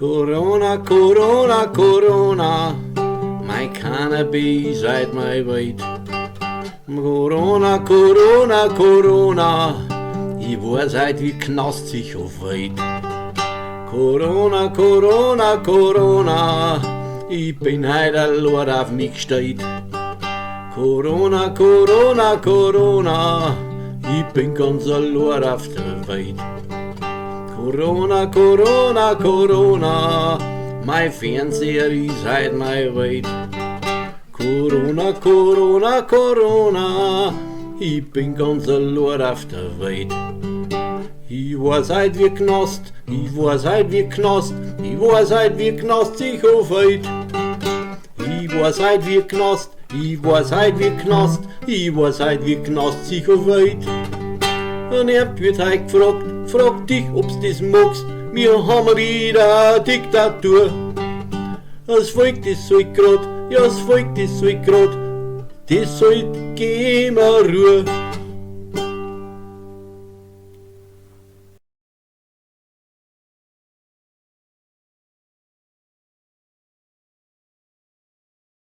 Corona, Corona, Corona, mein Cannabis seit mein weit. Corona, Corona, Corona, ich weiß heute wie Knast sich auf weit. Corona, Corona, Corona, ich bin heute allein auf mich gestellt. Corona, Corona, Corona, ich bin ganz allein auf der Welt. Corona, Corona, Corona, mein Fernseher ist heute mein Welt. Corona, Corona, Corona, ich bin ganz allein auf der Welt. Ich weiß heute wie Knast, ich weiß heute wie Knast, ich weiß heute wie Knast sich aufhält. Ich weiß heute wie Knast, ich weiß heute wie Knast, ich weiß heute wie Knast sich aufhält. Und er wird heute gefragt, frag dich, ob's das magst, wir haben wieder eine Diktatur. Das Volk, das soll grad, ja das Volk, das soll grad, das soll geben Ruhe.